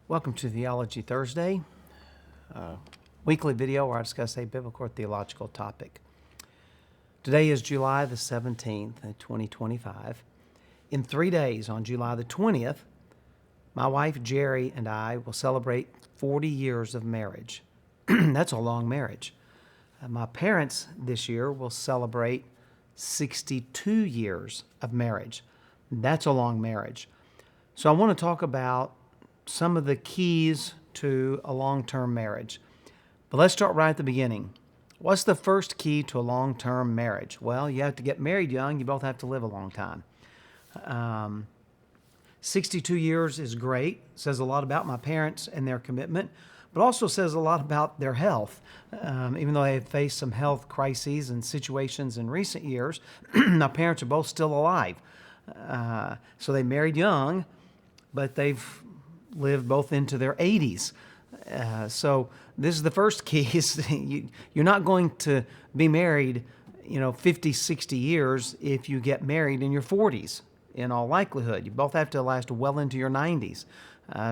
Welcome to Theology Thursday, weekly video where I discuss a biblical or theological topic. Today is July the 17th, 2025. In 3 days, on July the 20th, my wife Jerry and I will celebrate 40 years of marriage. That's a long marriage. My parents this year will celebrate 62 years of marriage. That's a long marriage. So I want to talk about some of the keys to a long-term marriage. But let's start right at the beginning. What's the first key to a long-term marriage? Well, you have to get married young. You both have to live a long time. 62 years is great. It says a lot about my parents and their commitment, but also says a lot about their health. Even though they have faced some health crises and situations in recent years, my parents are both still alive. So they married young, but they've lived both into their 80s. So this is the first key. Is you're not going to be married, 50, 60 years if you get married in your 40s, in all likelihood. You both have to last well into your 90s.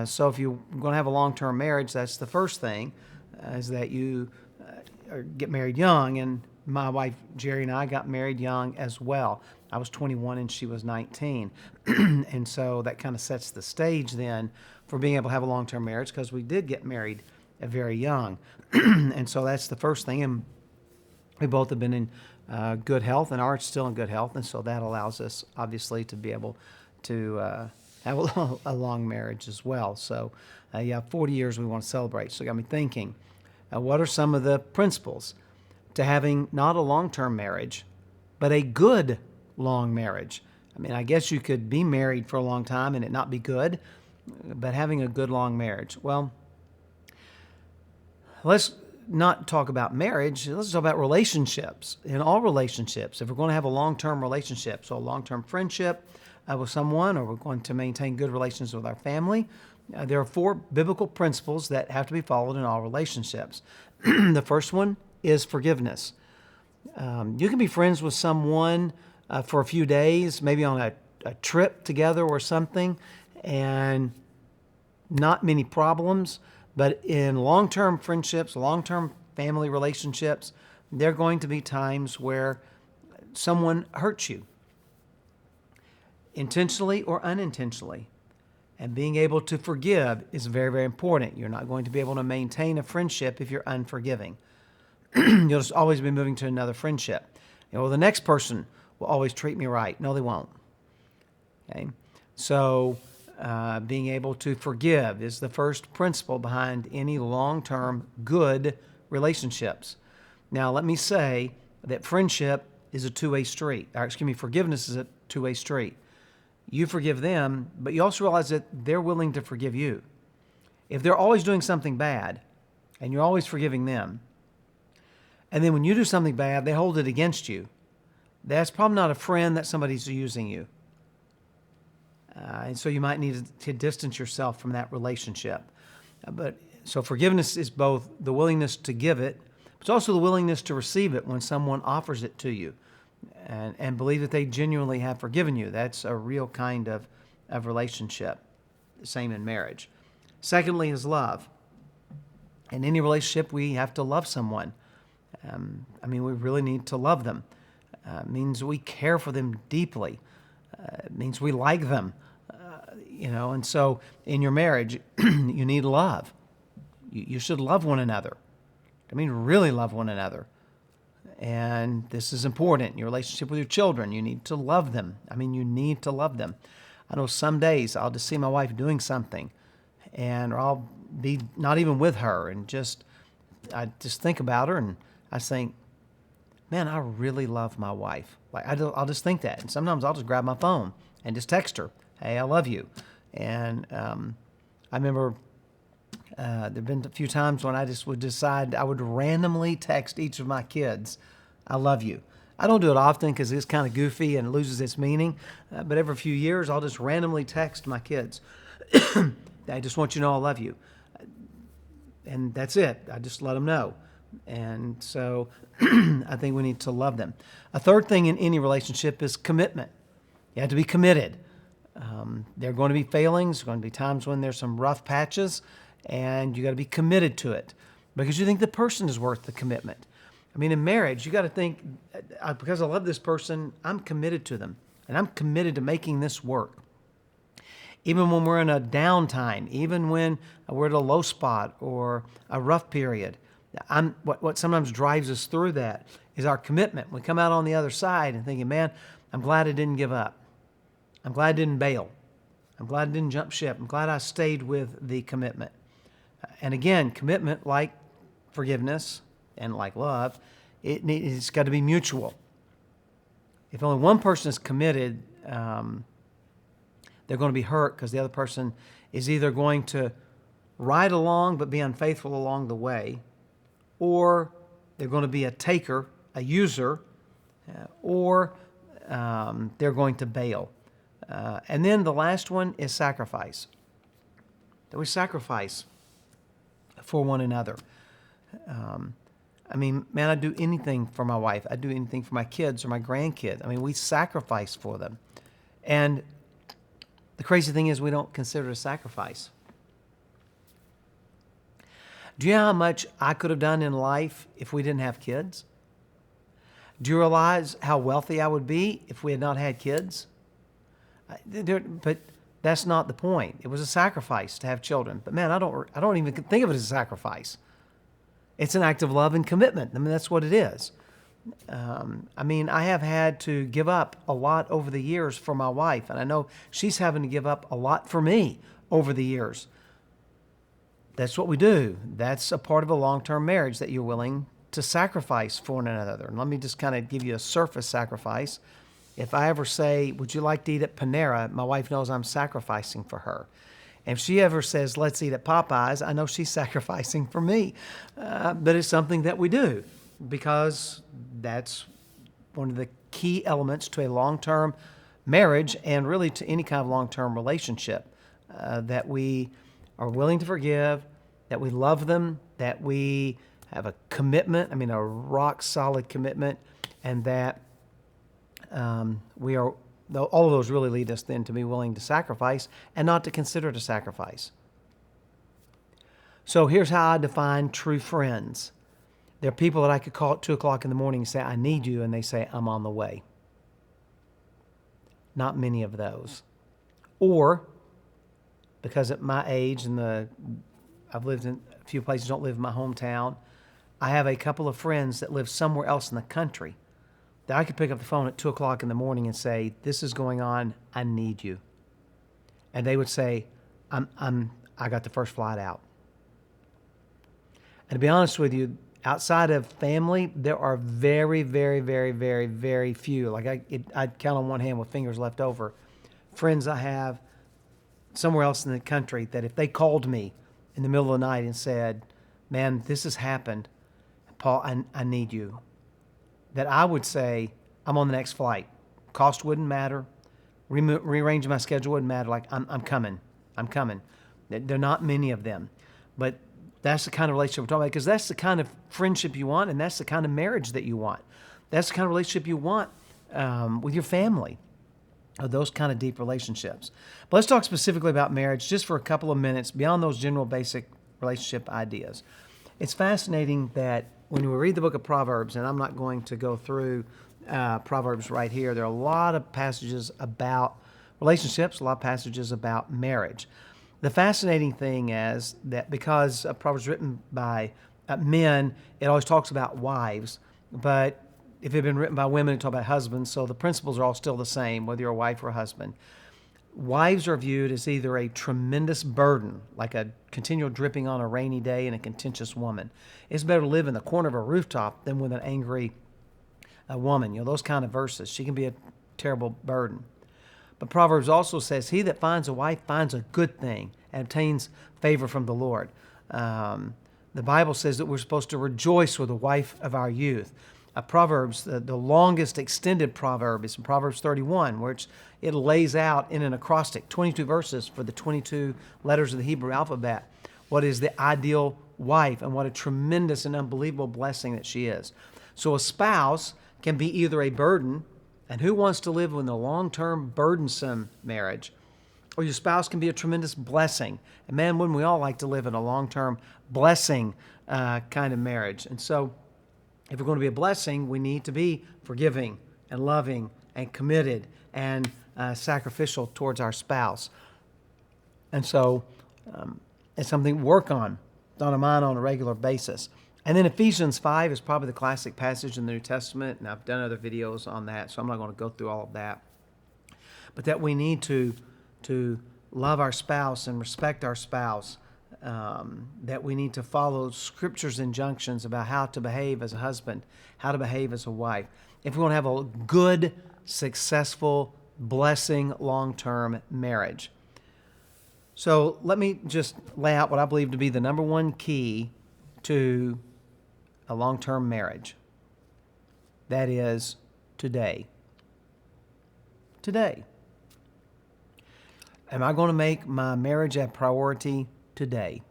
So if you're going to have a long-term marriage, that's the first thing, is that you get married young. And my wife, Jerry, and I got married young as well. I was 21 and she was 19. And so that kind of sets the stage then for being able to have a long-term marriage, because we did get married very young. And so that's the first thing. And we both have been in good health and are still in good health. And so that allows us, obviously, to be able to have a long marriage as well. So, 40 years we want to celebrate. So it got me thinking, what are some of the principles to having not a long-term marriage, but a good long marriage? I mean, I guess you could be married for a long time and it not be good, but having a good long marriage. Well, let's not talk about marriage. Let's talk about relationships. In all relationships, if we're going to have a long-term relationship, so a long-term friendship with someone, or we're going to maintain good relations with our family, there are 4 biblical principles that have to be followed in all relationships. The first one is forgiveness. You can be friends with someone for a few days, maybe on a trip together or something, and not many problems. But in long-term friendships, long-term family relationships, there are going to be times where someone hurts you, intentionally or unintentionally. And being able to forgive is very, very important. You're not going to be able to maintain a friendship if you're unforgiving. You'll just always be moving to another friendship. Well, the next person will always treat me right. No, they won't. Okay? So being able to forgive is the first principle behind any long-term good relationships. Now, let me say that friendship is a two-way street. Forgiveness is a two-way street. You forgive them, but you also realize that they're willing to forgive you. If they're always doing something bad and you're always forgiving them, and then when you do something bad, they hold it against you, that's probably not a friend, that somebody's using you. And so you might need to distance yourself from that relationship. So forgiveness is both the willingness to give it, but it's also the willingness to receive it when someone offers it to you, and believe that they genuinely have forgiven you. That's a real kind of relationship. Same in marriage. Secondly is love. In any relationship, we have to love someone. We really need to love them. It means we care for them deeply. It means we like them. And so in your marriage, you need love. You should love one another. Really love one another. And this is important. In your relationship with your children, you need to love them. You need to love them. I know some days I'll just see my wife doing something, or I'll be not even with her, and I just think about her, and I think, man, I really love my wife. I'll just think that. And sometimes I'll just grab my phone and just text her, hey, I love you. And I remember there have been a few times when I just would decide I would randomly text each of my kids, I love you. I don't do it often because it's kind of goofy and loses its meaning. But every few years, I'll just randomly text my kids, I just want you to know I love you. And that's it. I just let them know. And so I think we need to love them. A third thing in any relationship is commitment. You have to be committed. There are going to be failings. There are going to be times when there's some rough patches, and you got to be committed to it because you think the person is worth the commitment. I mean, in marriage, you got to think, because I love this person, I'm committed to them, and I'm committed to making this work. Even when we're in a downtime, even when we're at a low spot or a rough period, what sometimes drives us through that is our commitment. We come out on the other side and thinking, man, I'm glad I didn't give up. I'm glad I didn't bail. I'm glad I didn't jump ship. I'm glad I stayed with the commitment. And again, commitment, like forgiveness and like love, it's got to be mutual. If only one person is committed, they're going to be hurt because the other person is either going to ride along but be unfaithful along the way, or they're going to be a taker, a user, or they're going to bail. And then the last one is sacrifice. That we sacrifice for one another. I mean, man, I'd do anything for my wife. I'd do anything for my kids or my grandkids. I mean, we sacrifice for them. And the crazy thing is we don't consider it a sacrifice. Do you know how much I could have done in life if we didn't have kids? Do you realize how wealthy I would be if we had not had kids? But that's not the point. It was a sacrifice to have children. But man, I don't even think of it as a sacrifice. It's an act of love and commitment. I mean, that's what it is. I mean, I have had to give up a lot over the years for my wife, and I know she's having to give up a lot for me over the years. That's what we do. That's a part of a long-term marriage, that you're willing to sacrifice for one another. And let me just kind of give you a surface sacrifice. If I ever say, would you like to eat at Panera? My wife knows I'm sacrificing for her. And if she ever says, let's eat at Popeyes, I know she's sacrificing for me. But it's something that we do because that's one of the key elements to a long-term marriage and really to any kind of long-term relationship, that we are willing to forgive, that we love them, that we have a commitment, a rock-solid commitment, and that we are, all of those really lead us then to be willing to sacrifice and not to consider it a sacrifice. So here's how I define true friends. There are people that I could call at 2 o'clock in the morning and say, I need you, and they say, I'm on the way. Not many of those. Or, because at my age and I've lived in a few places, don't live in my hometown, I have a couple of friends that live somewhere else in the country that I could pick up the phone at 2 o'clock in the morning and say, this is going on, I need you. And they would say, I got the first flight out. And to be honest with you, outside of family, there are very, very, very, very, very few. Like I'd count on one hand with fingers left over. Friends I have somewhere else in the country that if they called me in the middle of the night and said, man, this has happened, Paul, I need you, that I would say, I'm on the next flight. Cost wouldn't matter. Rearranging my schedule wouldn't matter. Like, I'm coming. There are not many of them. But that's the kind of relationship we're talking about, because that's the kind of friendship you want, and that's the kind of marriage that you want. That's the kind of relationship you want with your family, those kind of deep relationships. But let's talk specifically about marriage just for a couple of minutes, beyond those general basic relationship ideas. It's fascinating that when we read the book of Proverbs, and I'm not going to go through Proverbs right here, there are a lot of passages about relationships, a lot of passages about marriage. The fascinating thing is that because Proverbs is written by men, it always talks about wives, but if it had been written by women, it talks about husbands, so the principles are all still the same, whether you're a wife or a husband. Wives are viewed as either a tremendous burden, like a continual dripping on a rainy day, and a contentious woman. It's better to live in the corner of a rooftop than with an angry woman. Those kind of verses. She can be a terrible burden. But Proverbs also says, he that finds a wife finds a good thing and obtains favor from the Lord. The Bible says that we're supposed to rejoice with the wife of our youth. Proverbs, the longest extended proverb is in Proverbs 31, which it lays out in an acrostic, 22 verses for the 22 letters of the Hebrew alphabet, what is the ideal wife and what a tremendous and unbelievable blessing that she is. So a spouse can be either a burden, and who wants to live in a long-term burdensome marriage, or your spouse can be a tremendous blessing. And man, wouldn't we all like to live in a long-term blessing kind of marriage? And so if we're going to be a blessing, we need to be forgiving and loving and committed and sacrificial towards our spouse. And so it's something to work on our mind on a regular basis. And then Ephesians 5 is probably the classic passage in the New Testament, and I've done other videos on that, so I'm not going to go through all of that. But that we need to love our spouse and respect our spouse, that we need to follow Scripture's injunctions about how to behave as a husband, how to behave as a wife. If we want to have a good, successful, blessing, long-term marriage. So let me just lay out what I believe to be the number one key to a long-term marriage. That is today. Today. Am I going to make my marriage a priority today?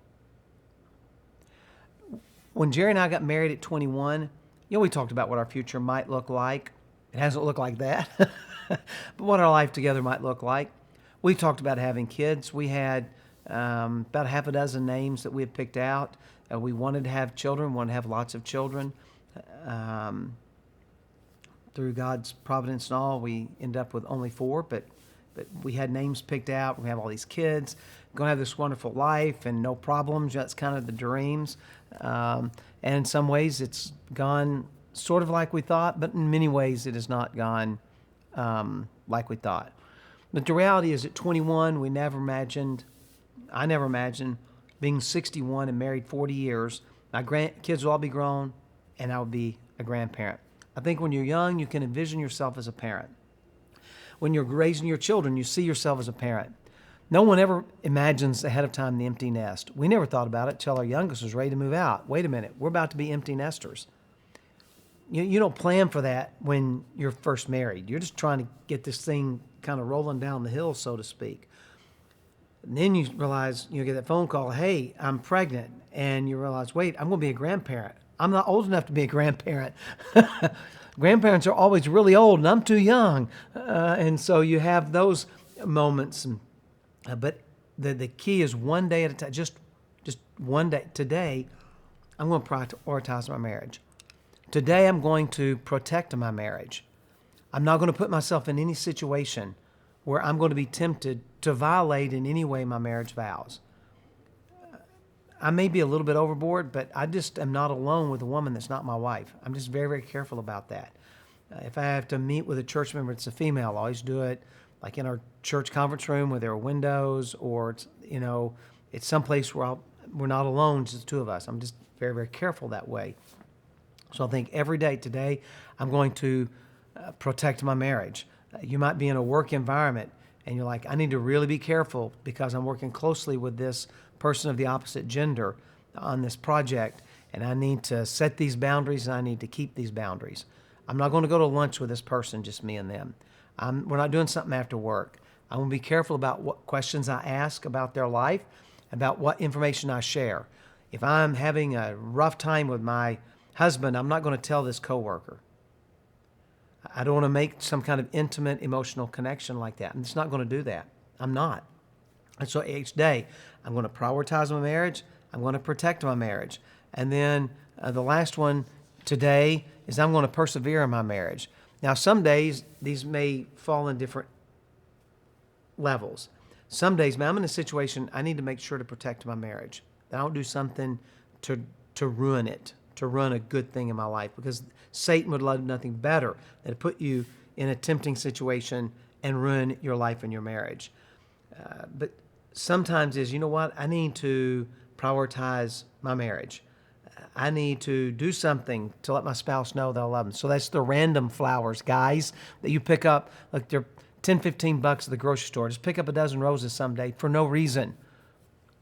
When Jerry and I got married at 21, we talked about what our future might look like. It hasn't looked like that. But what our life together might look like. We talked about having kids. We had about half a dozen names that we had picked out. We wanted to have children, wanted to have lots of children. Through God's providence and all, we ended up with only 4, but we had names picked out. We have all these kids, going to have this wonderful life and no problems. That's kind of the dreams. And in some ways, it's gone sort of like we thought, but in many ways, it has not gone like we thought. But the reality is, at 21, I never imagined being 61 and married 40 years. My kids will all be grown, and I will be a grandparent. I think when you're young, you can envision yourself as a parent. When you're raising your children, you see yourself as a parent. No one ever imagines ahead of time the empty nest. We never thought about it till our youngest was ready to move out. Wait a minute, we're about to be empty nesters. You don't plan for that when you're first married. You're just trying to get this thing kind of rolling down the hill, so to speak. And then you realize, you get that phone call, hey, I'm pregnant. And you realize, wait, I'm going to be a grandparent. I'm not old enough to be a grandparent. Grandparents are always really old, and I'm too young. And so you have those moments. But the key is one day at a time, just one day. Today, I'm going to prioritize my marriage. Today, I'm going to protect my marriage. I'm not going to put myself in any situation where I'm going to be tempted to violate in any way my marriage vows. I may be a little bit overboard, but I just am not alone with a woman that's not my wife. I'm just very, very careful about that. If I have to meet with a church member that's a female, I'll always do it like in our church conference room where there are windows, or it's someplace where we're not alone, just the two of us. I'm just very, very careful that way. So I think every day today, I'm going to protect my marriage. You might be in a work environment and you're like, I need to really be careful because I'm working closely with this person of the opposite gender on this project, and I need to set these boundaries and I need to keep these boundaries. I'm not going to go to lunch with this person, just me and them. We're not doing something after work. I'm going to be careful about what questions I ask about their life, about what information I share. If I'm having a rough time with my husband, I'm not going to tell this coworker. I don't want to make some kind of intimate emotional connection like that. I'm just not going to do that. I'm not. And so each day, I'm going to prioritize my marriage. I'm going to protect my marriage. And then the last one today is I'm going to persevere in my marriage. Now, some days, these may fall in different levels. Some days, man, I'm in a situation I need to make sure to protect my marriage. That I don't do something to ruin it, to ruin a good thing in my life, because Satan would love nothing better than to put you in a tempting situation and ruin your life and your marriage. But sometimes is, I need to prioritize my marriage. I need to do something to let my spouse know that I love them. So that's the random flowers, guys, that you pick up. Like they're $10, $15 at the grocery store. Just pick up a dozen roses someday for no reason,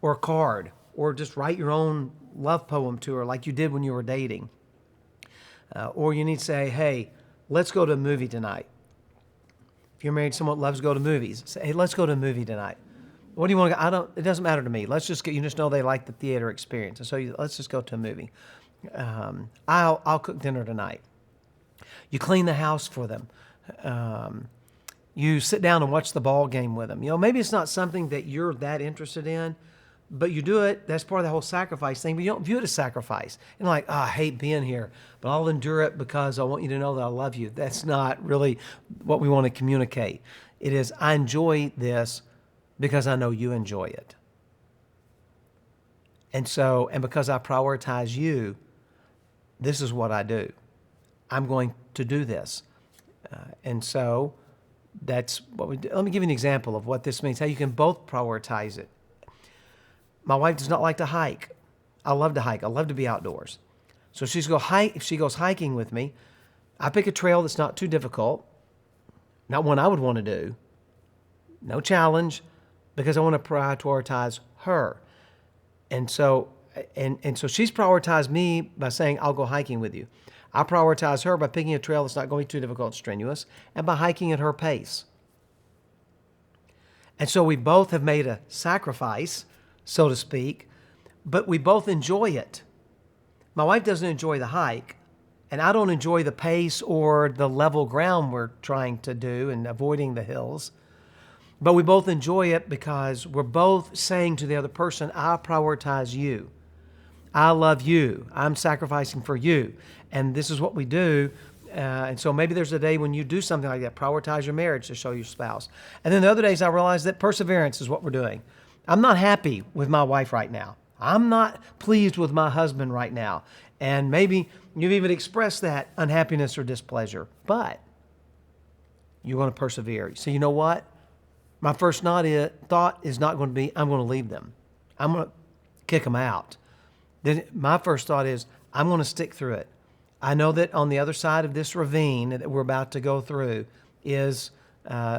or a card, or just write your own love poem to her like you did when you were dating. Or you need to say, hey, let's go to a movie tonight. If you're married to someone that loves to go to movies, say, hey, let's go to a movie tonight. What do you want to go? It doesn't matter to me. Let's just you just know they like the theater experience. And so let's just go to a movie. I'll cook dinner tonight. You clean the house for them. You sit down and watch the ball game with them. Maybe it's not something that you're that interested in, but you do it. That's part of the whole sacrifice thing, but you don't view it as sacrifice. And like, I hate being here, but I'll endure it because I want you to know that I love you. That's not really what we want to communicate. It is, I enjoy this because I know you enjoy it. And because I prioritize you, this is what I do. I'm going to do this. And so that's what we do. Let me give you an example of what this means, how you can both prioritize it. My wife does not like to hike. I love to hike. I love to be outdoors. So if she goes hiking with me, I pick a trail that's not too difficult, not one I would want to do, no challenge, because I want to prioritize her. And so she's prioritized me by saying, I'll go hiking with you. I prioritize her by picking a trail that's not going to be too difficult and strenuous, and by hiking at her pace. And so we both have made a sacrifice, so to speak, but we both enjoy it. My wife doesn't enjoy the hike, and I don't enjoy the pace or the level ground we're trying to do and avoiding the hills. But we both enjoy it because we're both saying to the other person, I prioritize you. I love you. I'm sacrificing for you. And this is what we do. And so maybe there's a day when you do something like that. Prioritize your marriage to show your spouse. And then the other days I realize that perseverance is what we're doing. I'm not happy with my wife right now. I'm not pleased with my husband right now. And maybe you've even expressed that unhappiness or displeasure. But you're going to persevere. So you know what? My first thought is not going to be, I'm going to leave them. I'm going to kick them out. Then my first thought is, I'm going to stick through it. I know that on the other side of this ravine that we're about to go through is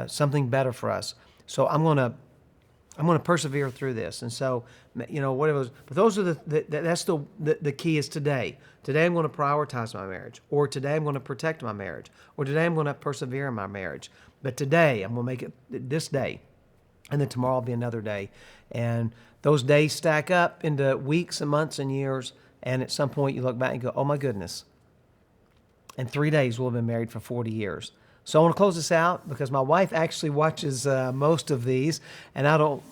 something better for us. So I'm going to persevere through this. And so, whatever. But those are that's the key is today. Today I'm going to prioritize my marriage, or today I'm going to protect my marriage, or today I'm going to persevere in my marriage. But today I'm going to make it this day, and then tomorrow will be another day. And those days stack up into weeks and months and years. And at some point you look back and go, oh my goodness. In 3 days we'll have been married for 40 years. So I want to close this out because my wife actually watches most of these, and I don't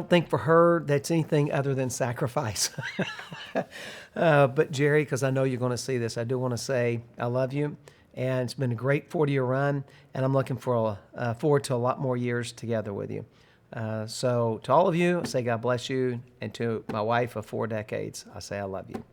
think for her that's anything other than sacrifice. But Jerry, because I know you're going to see this, I do want to say I love you, and it's been a great 40-year run, and I'm looking forward to a lot more years together with you. So to all of you, I say God bless you, and to my wife of 4 decades, I say I love you.